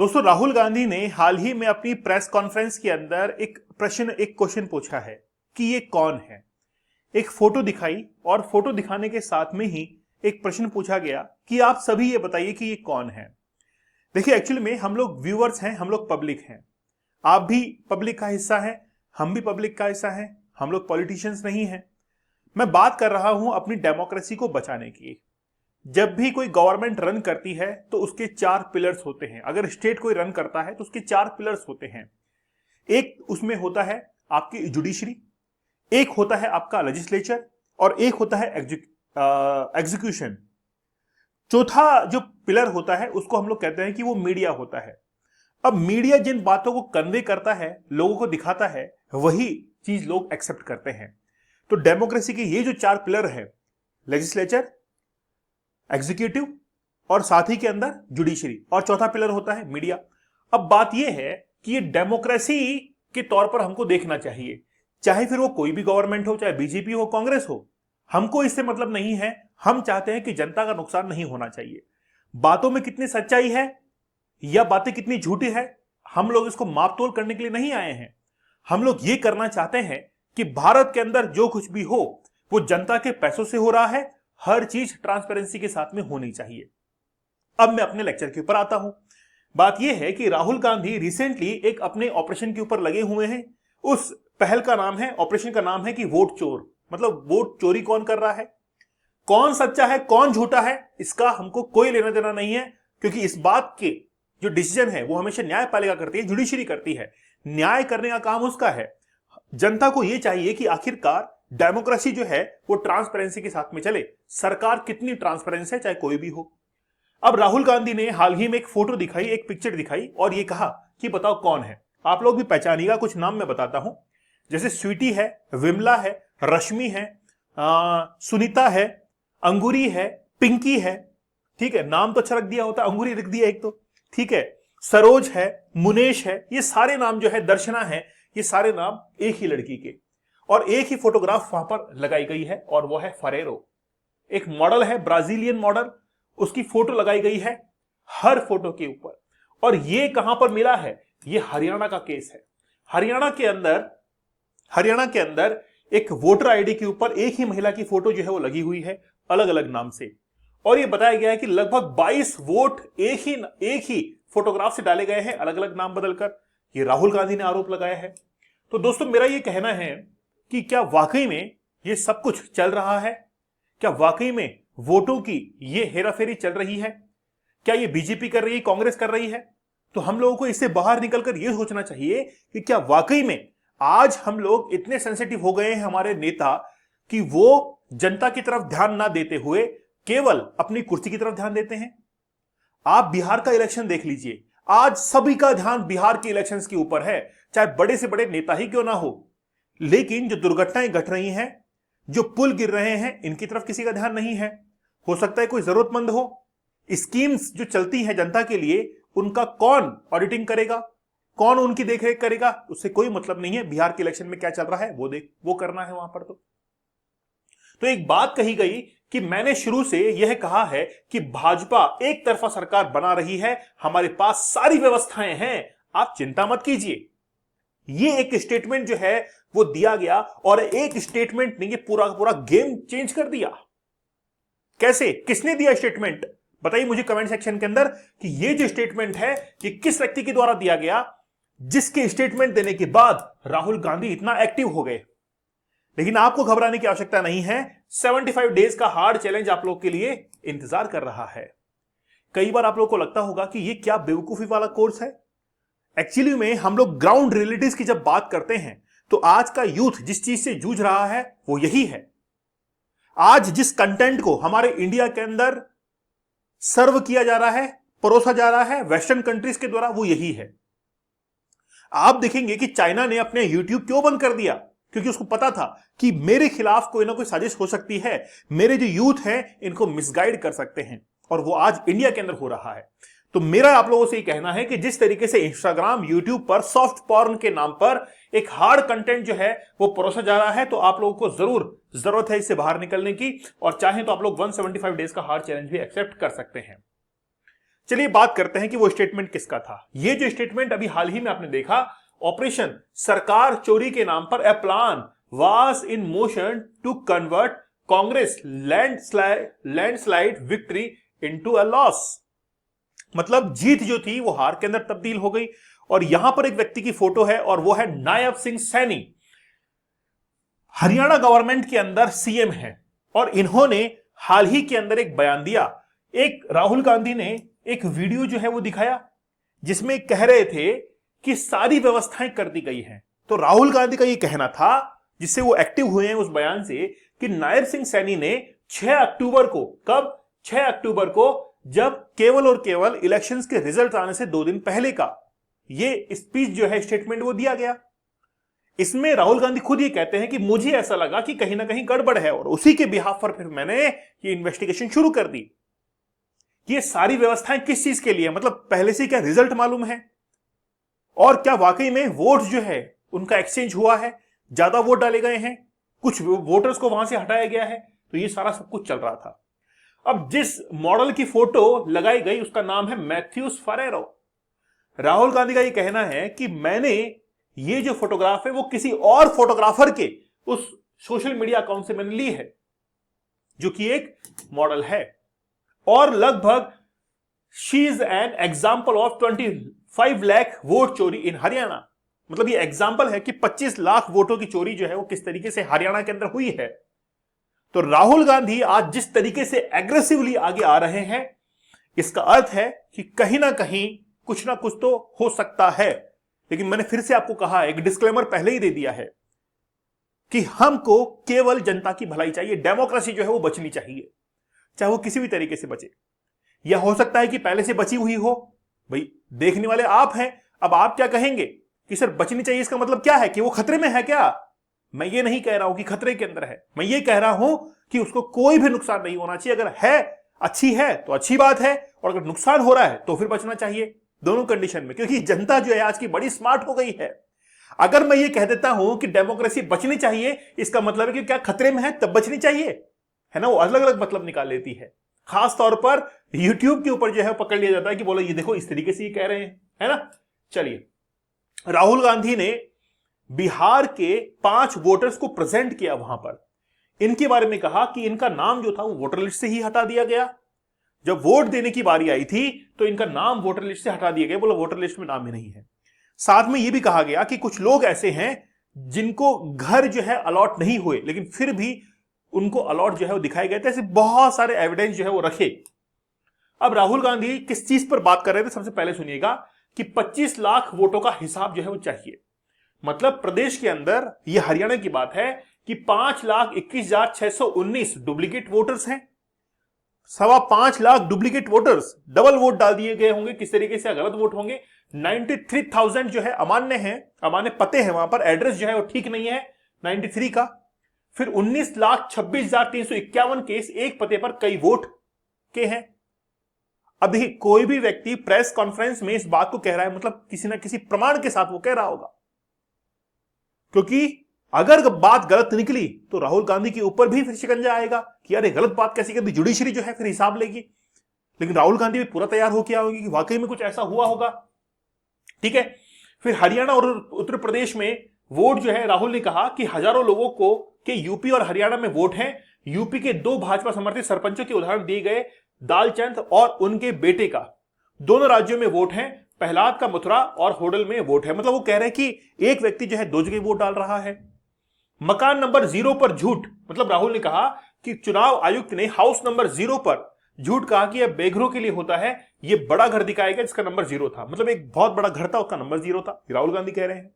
दोस्तों, राहुल गांधी ने हाल ही में अपनी प्रेस कॉन्फ्रेंस के अंदर एक क्वेश्चन पूछा है कि ये कौन है। एक फोटो दिखाई और फोटो दिखाने के साथ में ही एक प्रश्न पूछा गया कि आप सभी ये बताइए कि ये कौन है। देखिए, एक्चुअली में हम लोग व्यूअर्स हैं, हम लोग पब्लिक हैं। आप भी पब्लिक का हिस्सा हैं, हम भी पब्लिक का हिस्सा हैं। हम लोग पॉलिटिशियंस नहीं हैं। मैं बात कर रहा हूं अपनी डेमोक्रेसी को बचाने की। जब भी कोई गवर्नमेंट रन करती है तो उसके 4 पिलर्स होते हैं। अगर स्टेट कोई रन करता है तो उसके 4 पिलर्स होते हैं। एक उसमें होता है आपकी जुडिशरी, एक होता है आपका लेजिस्लेचर और एक होता है एग्जीक्यूशन। चौथा जो पिलर होता है उसको हम लोग कहते हैं कि वो मीडिया होता है। अब मीडिया जिन बातों को कन्वे करता है, लोगों को दिखाता है, वही चीज लोग एक्सेप्ट करते हैं। तो डेमोक्रेसी के ये जो 4 पिलर है, लेजिस्लेचर, एग्जीक्यूटिव और साथ ही के अंदर जुडिशरी, और चौथा पिलर होता है मीडिया। अब बात यह है कि ये डेमोक्रेसी के तौर पर हमको देखना चाहिए, चाहे फिर वो कोई भी गवर्नमेंट हो, चाहे बीजेपी हो, कांग्रेस हो। हमको इससे मतलब नहीं है। हम चाहते हैं कि जनता का नुकसान नहीं होना चाहिए। बातों में कितनी सच्चाई है या बातें कितनी झूठी है, हम लोग इसको मापतोल करने के लिए नहीं आए हैं। हम लोग ये करना चाहते हैं कि भारत के अंदर जो कुछ भी हो वो जनता के पैसों से हो रहा है। हर चीज ट्रांसपेरेंसी के साथ में होनी चाहिए। अब मैं अपने लेक्चर के ऊपर आता हूं। बात यह है कि राहुल गांधी रिसेंटली एक अपने ऑपरेशन के ऊपर लगे हुए हैं। उस पहल का नाम है, ऑपरेशन का नाम है कि वोट चोर। मतलब वोट चोरी कौन कर रहा है, कौन सच्चा है, कौन झूठा है, इसका हमको कोई लेना देना नहीं है। क्योंकि इस बात के जो डिसीजन है वो हमेशा न्यायपालिका करती है, जुडिशरी करती है। न्याय करने का काम उसका है। जनता को यह चाहिए कि आखिरकार डेमोक्रेसी जो है वो ट्रांसपेरेंसी के साथ में चले। सरकार कितनी ट्रांसपेरेंस है, चाहे कोई भी हो। अब राहुल गांधी ने हाल ही में एक फोटो दिखाई, एक पिक्चर दिखाई और ये कहा कि बताओ कौन है। आप लोग भी पहचानिएगा। कुछ नाम मैं बताता हूं, जैसे स्वीटी है, विमला है, रश्मि है, सुनीता है, अंगूरी है, पिंकी है। ठीक है, नाम तो अच्छा रख दिया होता, अंगूरी रख दिया एक तो। ठीक है, सरोज है, मुनेश है, ये सारे नाम जो है, दर्शना है, ये सारे नाम एक ही लड़की के। और एक ही फोटोग्राफ वहां पर लगाई गई है और वो है फरेरो। एक मॉडल है, ब्राजीलियन मॉडल, उसकी फोटो लगाई गई है हर फोटो के ऊपर। और ये कहां पर मिला है, ये हरियाणा का केस है। हरियाणा के अंदर एक वोटर आईडी के ऊपर एक ही महिला की फोटो जो है वो लगी हुई है, अलग अलग नाम से। और ये बताया गया है कि लगभग 22 वोट एक ही फोटोग्राफ से डाले गए हैं, अलग अलग नाम बदलकर। ये राहुल गांधी ने आरोप लगाया है। तो दोस्तों, मेरा ये कहना है कि क्या वाकई में ये सब कुछ चल रहा है? क्या वाकई में वोटों की ये हेराफेरी चल रही है? क्या ये बीजेपी कर रही है, कांग्रेस कर रही है? तो हम लोगों को इससे बाहर निकलकर यह सोचना चाहिए कि क्या वाकई में आज हम लोग इतने सेंसिटिव हो गए हैं, हमारे नेता, कि वो जनता की तरफ ध्यान ना देते हुए केवल अपनी कुर्सी की तरफ ध्यान देते हैं। आप बिहार का इलेक्शन देख लीजिए। आज सभी का ध्यान बिहार के इलेक्शंस के ऊपर है, चाहे बड़े से बड़े नेता ही क्यों ना हो। लेकिन जो दुर्घटनाएं घट रही हैं, जो पुल गिर रहे हैं, इनकी तरफ किसी का ध्यान नहीं है। हो सकता है कोई जरूरतमंद हो, स्कीम्स जो चलती हैं जनता के लिए, उनका कौन ऑडिटिंग करेगा, कौन उनकी देखरेख करेगा, उससे कोई मतलब नहीं है। बिहार के इलेक्शन में क्या चल रहा है वो करना है वहां पर। तो एक बात कही गई कि मैंने शुरू से यह कहा है कि भाजपा एक तरफा सरकार बना रही है, हमारे पास सारी व्यवस्थाएं हैं, आप चिंता मत कीजिए। ये एक स्टेटमेंट जो है वो दिया गया, और एक स्टेटमेंट ने ये पूरा पूरा गेम चेंज कर दिया। कैसे, किसने दिया स्टेटमेंट, बताइए मुझे कमेंट सेक्शन के अंदर कि ये जो स्टेटमेंट है ये किस व्यक्ति के द्वारा दिया गया, जिसके स्टेटमेंट देने के बाद राहुल गांधी इतना एक्टिव हो गए। लेकिन आपको घबराने की आवश्यकता नहीं है। 75 डेज का हार्ड चैलेंज आप लोग के लिए इंतजार कर रहा है। कई बार आप लोग को लगता होगा कि ये क्या बेवकूफी वाला कोर्स है। एक्चुअली में हम लोग ग्राउंड रियलिटीज की जब बात करते हैं तो आज का यूथ जिस चीज से जूझ रहा है वो यही है। आज जिस कंटेंट को हमारे इंडिया के अंदर सर्व किया जा रहा है, परोसा जा रहा है वेस्टर्न कंट्रीज के द्वारा, वो यही है। आप देखेंगे कि चाइना ने अपने यूट्यूब क्यों बंद कर दिया, क्योंकि उसको पता था कि मेरे खिलाफ कोई ना कोई साजिश हो सकती है, मेरे जो यूथ हैं इनको मिसगाइड कर सकते हैं, और वो आज इंडिया के अंदर हो रहा है। तो मेरा आप लोगों से ये कहना है कि जिस तरीके से इंस्टाग्राम, यूट्यूब पर सॉफ्ट पॉर्न के नाम पर एक हार्ड कंटेंट जो है वो परोसा जा रहा है, तो आप लोगों को जरूर जरूरत है इससे बाहर निकलने की। और चाहे तो आप लोग 175 डेज का हार्ड चैलेंज भी एक्सेप्ट कर सकते हैं। चलिए बात करते हैं कि वो स्टेटमेंट किसका था। ये जो स्टेटमेंट अभी हाल ही में आपने देखा, ऑपरेशन सरकार चोरी के नाम पर a plan was in motion to convert Congress landslide victory into a loss. मतलब जीत जो थी वो हार के अंदर तब्दील हो गई। और यहां पर एक व्यक्ति की फोटो है और वो है नायब सिंह सैनी, हरियाणा गवर्नमेंट के अंदर सीएम है। और इन्होंने हाल ही के अंदर एक बयान दिया। एक राहुल गांधी ने एक वीडियो जो है वो दिखाया जिसमें कह रहे थे कि सारी व्यवस्थाएं कर दी गई हैं। तो राहुल गांधी का ये कहना था, जिससे वो एक्टिव हुए हैं उस बयान से, कि नायब सिंह सैनी ने 6 अक्टूबर को, कब 6 अक्टूबर को, जब केवल और केवल इलेक्शंस के रिजल्ट आने से 2 दिन पहले का ये स्पीच जो है, स्टेटमेंट वो दिया गया। इसमें राहुल गांधी खुद ये कहते हैं कि मुझे ऐसा लगा कि कहीं ना कहीं गड़बड़ है और उसी के बिहाफ पर फिर मैंने ये इन्वेस्टिगेशन शुरू कर दी। ये सारी व्यवस्थाएं किस चीज के लिए, मतलब पहले से क्या रिजल्ट मालूम है और क्या वाकई में वोट जो है उनका एक्सचेंज हुआ है, ज्यादा वोट डाले गए हैं, कुछ वोटर्स को वहां से हटाया गया है। तो ये सारा सब कुछ चल रहा था। अब जिस मॉडल की फोटो लगाई गई उसका नाम है मैथ्यूस फरेरो। राहुल गांधी का ये कहना है कि मैंने ये जो फोटोग्राफ है वो किसी और फोटोग्राफर के उस सोशल मीडिया अकाउंट से मैंने ली है, जो कि एक मॉडल है। और लगभग she is an example of 25 lakh vote चोरी इन हरियाणा। मतलब ये एग्जाम्पल है कि 25 लाख वोटों की चोरी जो है वो किस तरीके से हरियाणा के अंदर हुई है। तो राहुल गांधी आज जिस तरीके से एग्रेसिवली आगे आ रहे हैं, इसका अर्थ है कि कहीं ना कुछ तो हो सकता है। लेकिन मैंने फिर से आपको कहा, एक डिस्क्लेमर पहले ही दे दिया है कि हमको केवल जनता की भलाई चाहिए। डेमोक्रेसी जो है वो बचनी चाहिए, चाहे वो किसी भी तरीके से बचे। यह हो सकता है कि पहले से बची हुई हो, भाई देखने वाले आप हैं। अब आप क्या कहेंगे कि सर बचनी चाहिए, इसका मतलब क्या है कि वो खतरे में है क्या? मैं ये नहीं कह रहा हूं कि खतरे के अंदर है, मैं ये कह रहा हूं कि उसको कोई भी नुकसान नहीं होना चाहिए। अगर है अच्छी है तो अच्छी बात है, और अगर नुकसान हो रहा है तो फिर बचना चाहिए, दोनों कंडीशन में। क्योंकि जनता जो है आज की बड़ी स्मार्ट हो गई है। अगर मैं ये कह देता हूं कि डेमोक्रेसी बचनी चाहिए, इसका मतलब है कि क्या खतरे में है तब बचनी चाहिए, है ना? वो अलग अलग मतलब निकाल लेती है। खास तौर पर यूट्यूब के ऊपर जो है पकड़ लिया जाता है कि बोलो ये देखो इस तरीके से ये कह रहे हैं, है ना? चलिए, राहुल गांधी ने बिहार के 5 वोटर्स को प्रेजेंट किया वहां पर। इनके बारे में कहा कि इनका नाम जो था वो वोटर लिस्ट से ही हटा दिया गया। जब वोट देने की बारी आई थी तो इनका नाम वोटर लिस्ट से हटा दिया गया, बोला वोटर लिस्ट में नाम ही नहीं है। साथ में यह भी कहा गया कि कुछ लोग ऐसे हैं जिनको घर जो है अलॉट नहीं हुए, लेकिन फिर भी उनको अलॉट जो है वो दिखाए गए थे। ऐसे बहुत सारे एविडेंस जो है वो रखे। अब राहुल गांधी किस चीज पर बात कर रहे थे, सबसे पहले सुनिएगा कि 25 लाख वोटों का हिसाब जो है वो चाहिए। मतलब प्रदेश के अंदर, यह हरियाणा की बात है, कि 5,21,619 डुप्लीकेट वोटर्स हैं। 5.25 lakh duplicate voters, double vote डाल दिए गए होंगे, किस तरीके से गलत वोट होंगे। 93,000 जो है अमान्य हैं, अमान्य पते हैं, वहां पर एड्रेस जो है वो ठीक नहीं है 93 का। फिर 19,26,351 केस एक पते पर कई वोट के हैं। अब देखिए, कोई भी व्यक्ति प्रेस कॉन्फ्रेंस में इस बात को कह रहा है, मतलब किसी ना किसी प्रमाण के साथ वो कह रहा होगा। क्योंकि अगर बात गलत निकली तो राहुल गांधी के ऊपर भी फिर शिकंजा आएगा कि यार ये गलत बात कैसी कर दी, जुडिशरी जो है फिर हिसाब लेगी। लेकिन राहुल गांधी भी पूरा तैयार होकर आओगे कि वाकई में कुछ ऐसा हुआ होगा। ठीक है, फिर हरियाणा और उत्तर प्रदेश में वोट जो है, राहुल ने कहा कि हजारों लोगों को के यूपी और हरियाणा में वोट हैं। यूपी के 2 भाजपा समर्थित सरपंचों के उदाहरण दिए गए, दालचंद और उनके बेटे का। दोनों राज्यों में वोट हैं, प्रहलाद का मथुरा और होडल में वोट है। मतलब वो कह रहे हैं कि एक व्यक्ति जो है 2 जगह वोट डाल रहा है। मकान नंबर 0 पर झूठ, मतलब राहुल ने कहा कि चुनाव आयुक्त ने हाउस नंबर 0 पर झूठ कहा कि यह बेघरों के लिए होता है, यह बड़ा घर दिखाएगा जिसका नंबर 0 था। मतलब एक बहुत बड़ा घर था, उसका नंबर 0 था, राहुल गांधी कह रहे हैं।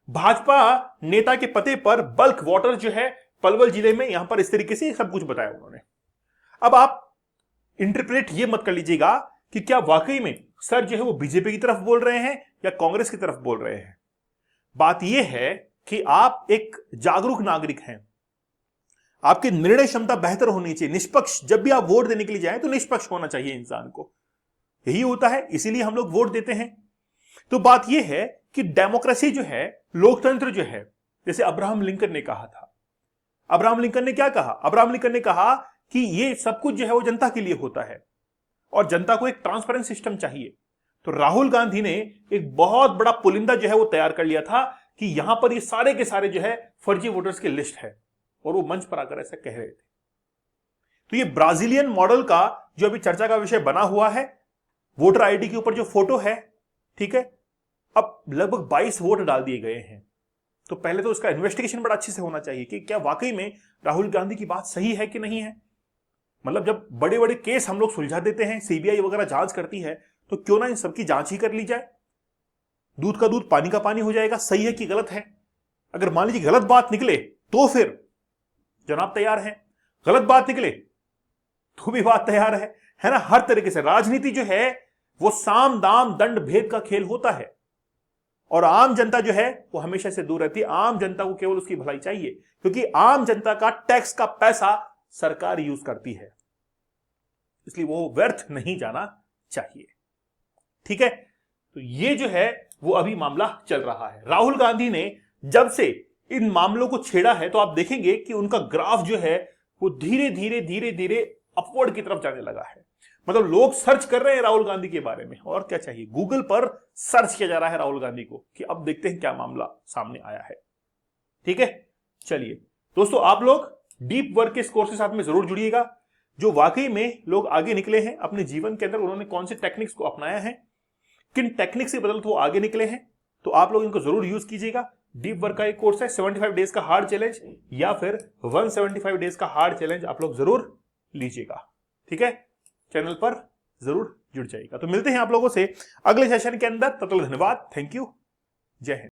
भाजपा नेता के पते पर बल्क वाटर जो है पलवल जिले में, यहां पर इस तरीके से सब कुछ बताया उन्होंने। अब आप इंटरप्रेट ये मत कर लीजिएगा कि क्या वाकई में सर जो है वो बीजेपी की तरफ बोल रहे हैं या कांग्रेस की तरफ बोल रहे हैं। बात यह है कि आप एक जागरूक नागरिक हैं, आपकी निर्णय क्षमता बेहतर होनी चाहिए। निष्पक्ष, जब भी आप वोट देने के लिए जाएं तो निष्पक्ष होना चाहिए इंसान को, यही होता है, इसीलिए हम लोग वोट देते हैं। तो बात यह है कि डेमोक्रेसी जो है, लोकतंत्र जो है, जैसे अब्राहम लिंकन ने कहा था। अब्राहम लिंकन ने क्या कहा? अब्राहम लिंकन ने कहा कि ये सब कुछ जो है वो जनता के लिए होता है। और जनता को एक ट्रांसपेरेंट सिस्टम चाहिए। तो राहुल गांधी ने एक बहुत बड़ा पुलिंदा जो है वो तैयार कर लिया था कि यहां पर ये सारे के सारे जो है फर्जी वोटर्स की लिस्ट है, और वो मंच पर आकर ऐसा कह रहे थे। तो ये ब्राजीलियन मॉडल का जो अभी चर्चा का विषय बना हुआ है, वोटर आईडी के ऊपर जो फोटो है, ठीक है, अब लगभग 22 वोट डाल दिए गए हैं। तो पहले तो उसका इन्वेस्टिगेशन बड़ा अच्छे से होना चाहिए कि क्या वाकई में राहुल गांधी की बात सही है कि नहीं है। मतलब जब बड़े बड़े केस हम लोग सुलझा देते हैं, सीबीआई वगैरह जांच करती है, तो क्यों ना इन सबकी जांच ही कर ली जाए। दूध का दूध पानी का पानी हो जाएगा, सही है कि गलत है। अगर मान लीजिए गलत बात निकले तो फिर जनाब तैयार हैं, गलत बात निकले तो भी बात तैयार है ना। हर तरीके से राजनीति जो है वो साम दाम दंड भेद का खेल होता है, और आम जनता जो है वो हमेशा से दूर रहती है। आम जनता को केवल उसकी भलाई चाहिए, क्योंकि आम जनता का टैक्स का पैसा सरकार यूज करती है, इसलिए वो व्यर्थ नहीं जाना चाहिए। ठीक है, तो ये जो है वो अभी मामला चल रहा है। राहुल गांधी ने जब से इन मामलों को छेड़ा है तो आप देखेंगे कि उनका ग्राफ जो है वो धीरे धीरे धीरे धीरे अपवर्ड की तरफ जाने लगा है। मतलब लोग सर्च कर रहे हैं राहुल गांधी के बारे में, और क्या चाहिए, गूगल पर सर्च किया जा रहा है राहुल गांधी को कि अब देखते हैं क्या मामला सामने आया है। ठीक है, चलिए दोस्तों, आप लोग डीप वर्क के इस कोर्स के साथ में जरूर जुड़िएगा। जो वाकई में लोग आगे निकले हैं अपने जीवन के अंदर, उन्होंने कौन से टेक्निक्स को अपनाया है, किन टेक्निक से बदल वो आगे निकले हैं, तो आप लोग इनको जरूर यूज कीजिएगा। डीप वर्क का एक कोर्स है 75 डेज का हार्ड चैलेंज, या फिर 175 डेज का हार्ड चैलेंज आप लोग जरूर लीजिएगा। ठीक है, चैनल पर जरूर जुड़ जाइएगा। तो मिलते हैं आप लोगों से अगले सेशन के अंदर। तब तक धन्यवाद, थैंक यू, जय हिंद।